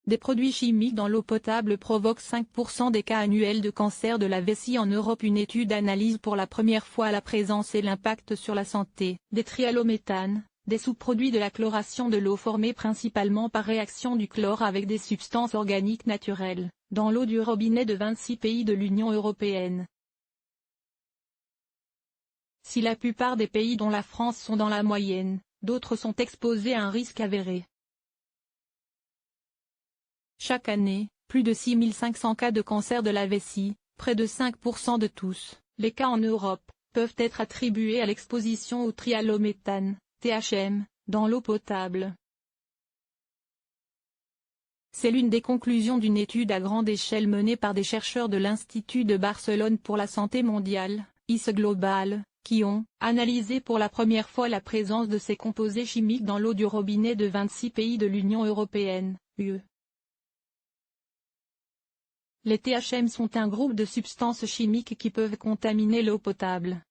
Des produits chimiques dans l'eau potable provoquent 5% des cas annuels de cancer de la vessie en Europe. Une étude analyse pour la première fois la présence et l'impact sur la santé des trihallométhanes, des sous-produits de la chloration de l'eau formés principalement par réaction du chlore avec des substances organiques naturelles, dans l'eau du robinet de 26 pays de l'Union européenne. Si la plupart des pays dont la France sont dans la moyenne, d'autres sont exposés à un risque avéré. Chaque année, plus de 6500 cas de cancer de la vessie, près de 5% de tous, les cas en Europe, peuvent être attribués à l'exposition au trihallométhane, THM, dans l'eau potable. C'est l'une des conclusions d'une étude à grande échelle menée par des chercheurs de l'Institut de Barcelone pour la santé mondiale, ICE Global, qui ont analysé pour la première fois la présence de ces composés chimiques dans l'eau du robinet de 26 pays de l'Union européenne, UE. Les THM sont un groupe de substances chimiques qui peuvent contaminer l'eau potable.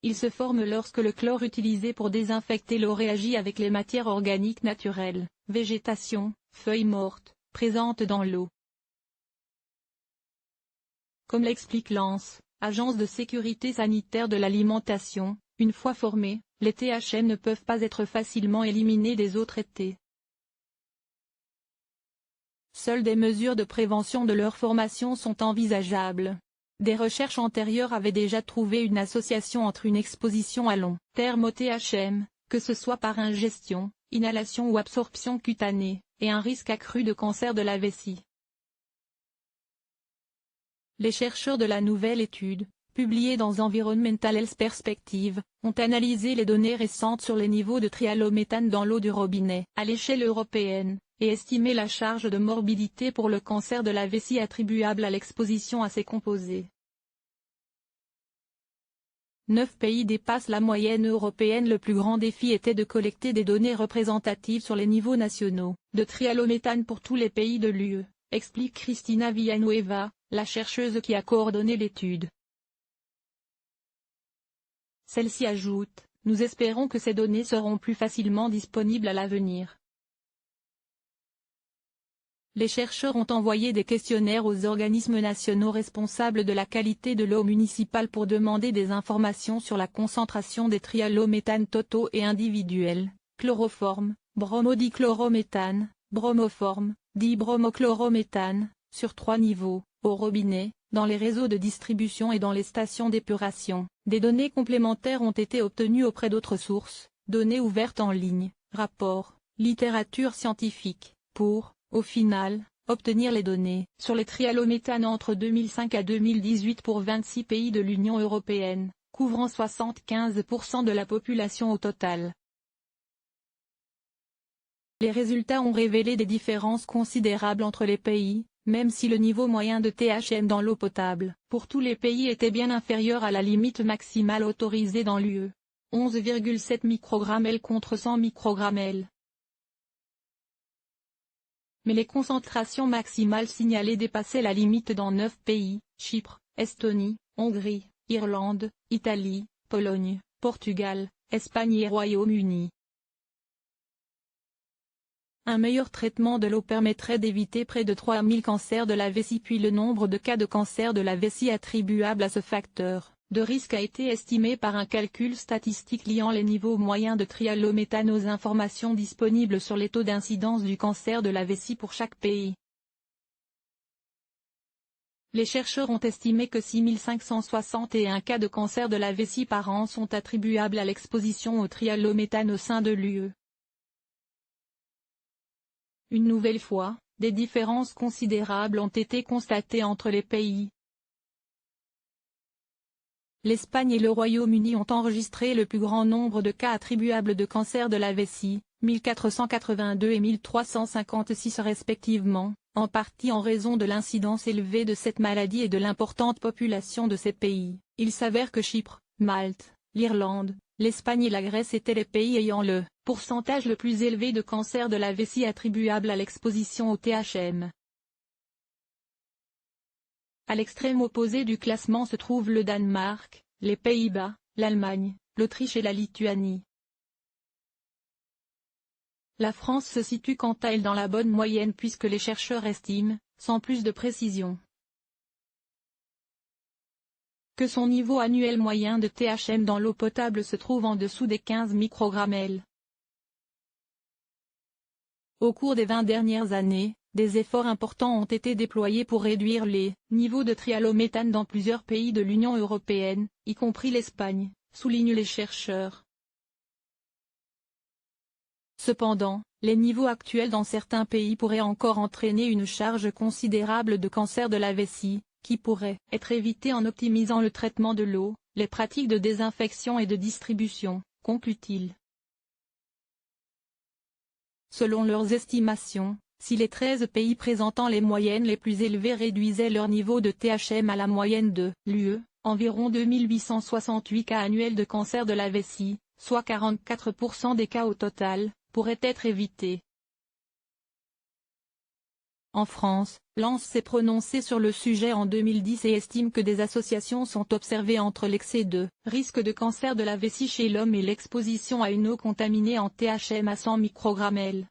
Ils se forment lorsque le chlore utilisé pour désinfecter l'eau réagit avec les matières organiques naturelles, végétation, feuilles mortes, présentes dans l'eau. Comme l'explique l'ANSE, Agence de sécurité sanitaire de l'alimentation, une fois formés, les THM ne peuvent pas être facilement éliminés des eaux traitées. Seules des mesures de prévention de leur formation sont envisageables. Des recherches antérieures avaient déjà trouvé une association entre une exposition à long terme au THM, que ce soit par ingestion, inhalation ou absorption cutanée, et un risque accru de cancer de la vessie. Les chercheurs de la nouvelle étude, publiée dans Environmental Health Perspective, ont analysé les données récentes sur les niveaux de trihallométhane dans l'eau du robinet à l'échelle européenne, et estimé la charge de morbidité pour le cancer de la vessie attribuable à l'exposition à ces composés. 9 pays dépassent la moyenne européenne. Le plus grand défi était de collecter des données représentatives sur les niveaux nationaux de trihallométhane pour tous les pays de l'UE, explique Cristina Villanueva, la chercheuse qui a coordonné l'étude. Celle-ci ajoute: « Nous espérons que ces données seront plus facilement disponibles à l'avenir. » Les chercheurs ont envoyé des questionnaires aux organismes nationaux responsables de la qualité de l'eau municipale pour demander des informations sur la concentration des trihallométhanes totaux et individuels, chloroforme, bromodichlorométhane, bromoforme, dibromochlorométhane, sur 3 niveaux, au robinet, dans les réseaux de distribution et dans les stations d'épuration. Des données complémentaires ont été obtenues auprès d'autres sources, données ouvertes en ligne, rapports, littérature scientifique, pour, au final, obtenir les données sur les trihallométhanes entre 2005 à 2018 pour 26 pays de l'Union européenne, couvrant 75% de la population au total. Les résultats ont révélé des différences considérables entre les pays, même si le niveau moyen de THM dans l'eau potable, pour tous les pays était bien inférieur à la limite maximale autorisée dans l'UE. 11,7 microgrammes L contre 100 microgrammes L. Mais les concentrations maximales signalées dépassaient la limite dans 9 pays, Chypre, Estonie, Hongrie, Irlande, Italie, Pologne, Portugal, Espagne et Royaume-Uni. Un meilleur traitement de l'eau permettrait d'éviter près de 3000 cancers de la vessie. Puis le nombre de cas de cancer de la vessie attribuables à ce facteur de risque a été estimé par un calcul statistique liant les niveaux moyens de trihallométhane aux informations disponibles sur les taux d'incidence du cancer de la vessie pour chaque pays. Les chercheurs ont estimé que 6561 cas de cancer de la vessie par an sont attribuables à l'exposition au trihallométhane au sein de l'UE. Une nouvelle fois, des différences considérables ont été constatées entre les pays. L'Espagne et le Royaume-Uni ont enregistré le plus grand nombre de cas attribuables de cancer de la vessie, 1482 et 1356 respectivement, en partie en raison de l'incidence élevée de cette maladie et de l'importante population de ces pays. Il s'avère que Chypre, Malte, l'Irlande, l'Espagne et la Grèce étaient les pays ayant le pourcentage le plus élevé de cancer de la vessie attribuable à l'exposition au THM. À l'extrême opposé du classement se trouvent le Danemark, les Pays-Bas, l'Allemagne, l'Autriche et la Lituanie. La France se situe quant à elle dans la bonne moyenne puisque les chercheurs estiment, sans plus de précision, que son niveau annuel moyen de THM dans l'eau potable se trouve en dessous des 15 microgrammes. Au cours des 20 dernières années, des efforts importants ont été déployés pour réduire les niveaux de trialométhane dans plusieurs pays de l'Union européenne, y compris l'Espagne, soulignent les chercheurs. Cependant, les niveaux actuels dans certains pays pourraient encore entraîner une charge considérable de cancer de la vessie, qui pourrait être évité en optimisant le traitement de l'eau, les pratiques de désinfection et de distribution, conclut-il. Selon leurs estimations, si les 13 pays présentant les moyennes les plus élevées réduisaient leur niveau de THM à la moyenne de l'UE, environ 2868 cas annuels de cancer de la vessie, soit 44% des cas au total, pourraient être évités. En France, l'ANS s'est prononcé sur le sujet en 2010 et estime que des associations sont observées entre l'excès de risque de cancer de la vessie chez l'homme et l'exposition à une eau contaminée en THM à 100 microgrammes.